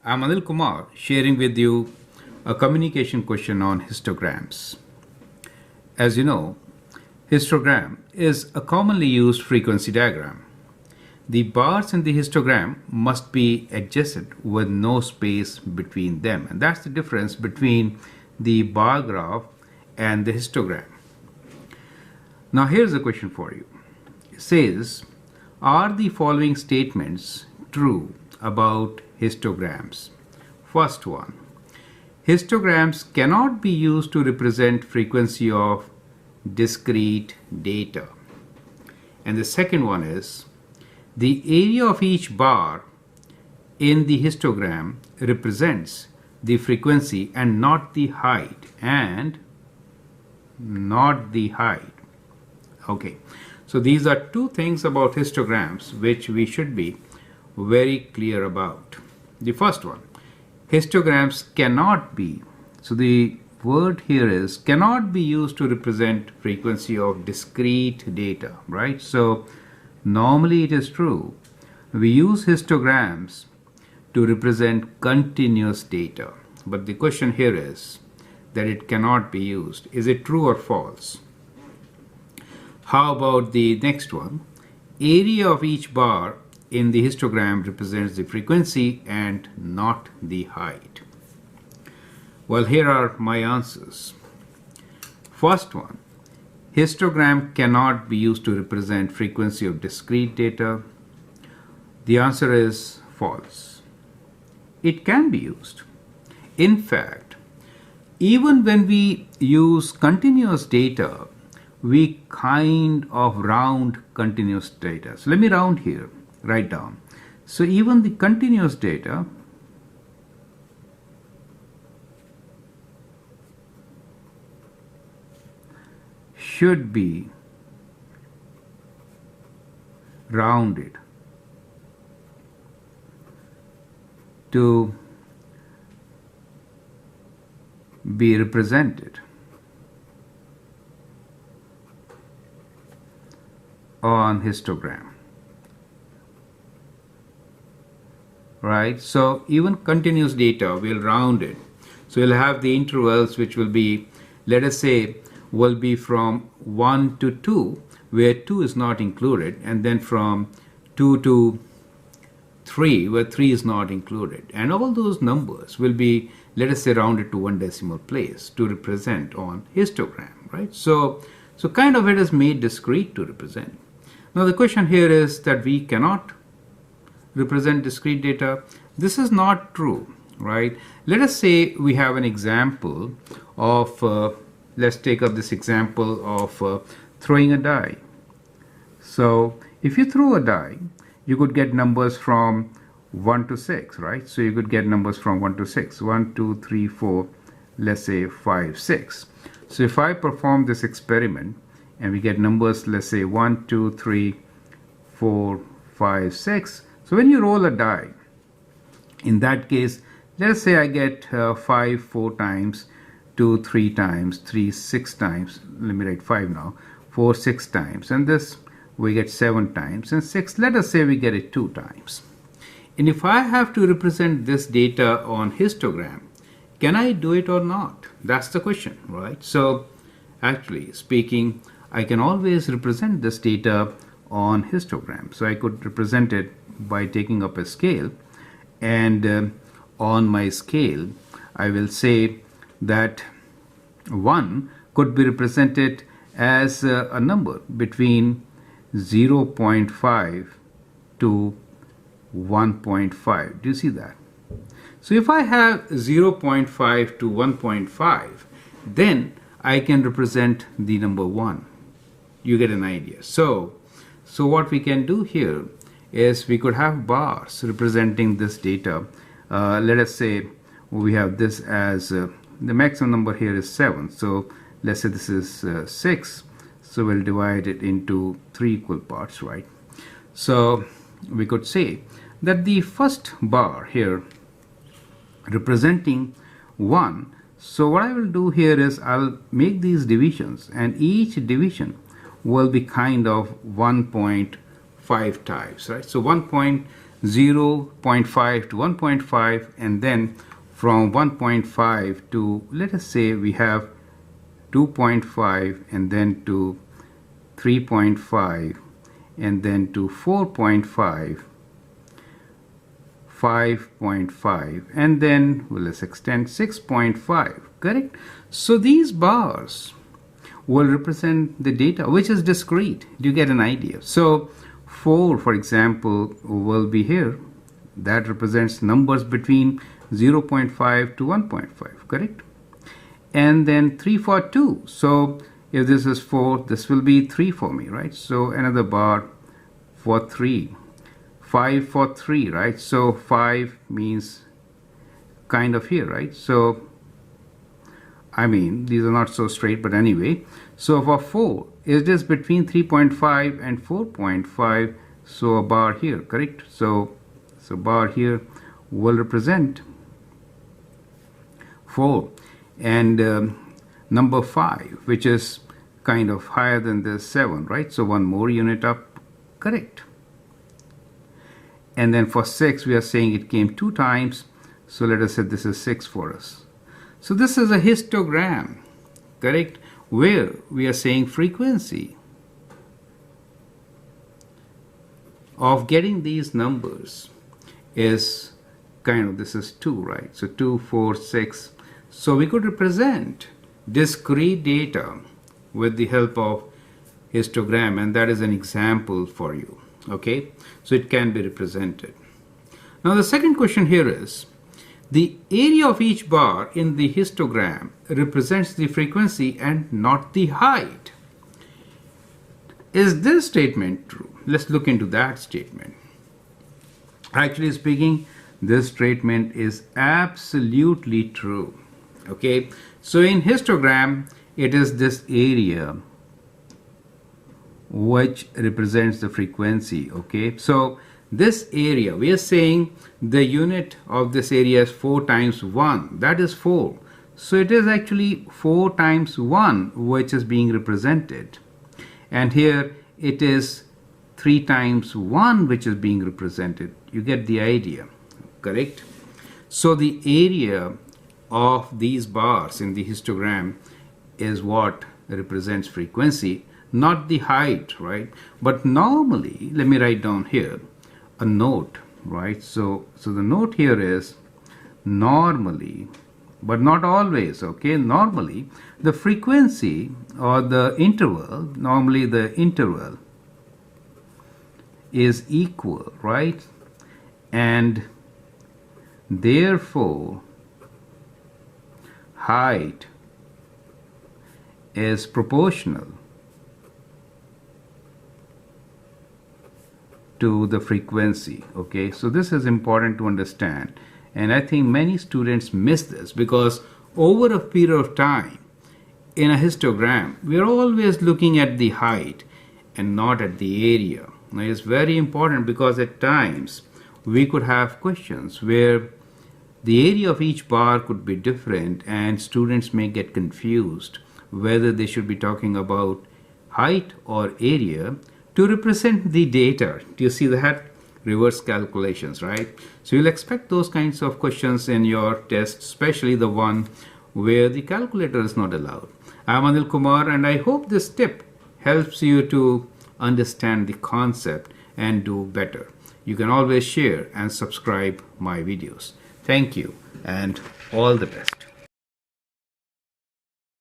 I'm Anil Kumar sharing with you a communication question on histograms. As you know, histogram is a commonly used frequency diagram. The bars in the histogram must be adjacent with no space between them, and that's the difference between the bar graph and the histogram. Now here's a question for you. It says, are the following statements true about histograms? First one, histograms cannot be used to represent frequency of discrete data. And the second one is, the area of each bar in the histogram represents the frequency and not the height, Okay, so these are two things about histograms which we should be very clear about. The first one, histograms cannot be, so the word here is cannot be used to represent frequency of discrete data, right? So normally it is true. We use histograms to represent continuous data, but the question here is that it cannot be used. Is it true or false? How about the next one? Area of each bar in the histogram represents the frequency and not the height. Well, here are my answers. First one, histogram cannot be used to represent frequency of discrete data. The answer is false. It can be used. In fact, even when we use continuous data, we kind of round continuous data. So let me round here, write down. So even the continuous data should be rounded to be represented on histogram, right? So even continuous data will round it. So you'll have the intervals which will be, let us say, will be from 1 to 2, where 2 is not included, and then from 2 to 3, where 3 is not included. And all those numbers will be, let us say, rounded to one decimal place to represent on histogram, right? So kind of it is made discrete to represent. Now the question here is that we cannot represent discrete data. This is not true, right? Let us say we have an example of, let's take up this example of throwing a die. So if you throw a die, you could get numbers from 1 to 6, right? So you could get numbers from 1 to 6. 1, 2, 3, 4, let's say 5, 6. So if I perform this experiment and we get numbers, let's say 1, 2, 3, 4, 5, 6. So when you roll a die, in that case, let us say I get 5 4 times, 2 3 times, 3 6 times, let me write 5 now, 4 6 times, and this we get 7 times, and 6, let us say we get it 2 times. And if I have to represent this data on histogram, can I do it or not? That's the question, right? So actually speaking, I can always represent this data on histogram. So I could represent it by taking up a scale, and on my scale I will say that 1 could be represented as a number between 0.5 to 1.5. Do you see that? So if I have 0.5 to 1.5, then I can represent the number 1. You get an idea. So what we can do here is we could have bars representing this data. Let us say we have this as the maximum number here is 7. So let's say this is 6. So we'll divide it into 3 equal parts, right? So we could say that the first bar here representing 1. So what I will do here is I'll make these divisions, and each division will be kind of 1.5 times, right? So 0.5 to 1.5, and then from 1.5 to, let us say we have 2.5, and then to 3.5, and then to 4.5, 5.5, and then let's extend 6.5, correct? So these bars will represent the data which is discrete. Do you get an idea? So 4, for example, will be here. That represents numbers between 0.5 to 1.5, correct? And then 3 for 2. So if this is 4, this will be 3 for me, right? So another bar for 3. 5 for 3, right? So 5 means kind of here, right? So I mean, these are not so straight, but anyway. So for 4, it is between 3.5 and 4.5. So a bar here, correct? So bar here will represent 4. And number 5, which is kind of higher than the 7, right? So one more unit up, correct? And then for 6, we are saying it came 2 times. So let us say this is 6 for us. So this is a histogram, correct, where we are saying frequency of getting these numbers is kind of, this is 2, right? So 2, 4, 6. So we could represent discrete data with the help of histogram, and that is an example for you, okay? So it can be represented. Now the second question here is, the area of each bar in the histogram represents the frequency and not the height. Is this statement true? Let's look into that statement. Actually speaking, this statement is absolutely true. Okay, so in histogram, it is this area which represents the frequency. Okay, so this area, we are saying the unit of this area is 4 times 1. That is 4. So it is actually 4 times 1 which is being represented. And here it is 3 times 1 which is being represented. You get the idea, correct? So the area of these bars in the histogram is what represents frequency, not the height, right? But normally, let me write down here a note, right? So the note here is normally, but not always, okay? Normally, the frequency or the interval, normally the interval is equal, right? And therefore, height is proportional to the frequency. Okay, so this is important to understand, and I think many students miss this because over a period of time in a histogram we are always looking at the height and not at the area. Now it's very important because at times we could have questions where the area of each bar could be different and students may get confused whether they should be talking about height or area to represent the data. Do you see that? Reverse calculations, right? So you'll expect those kinds of questions in your test, especially the one where the calculator is not allowed. I'm Anil Kumar, and I hope this tip helps you to understand the concept and do better. You can always share and subscribe my videos. Thank you and all the best.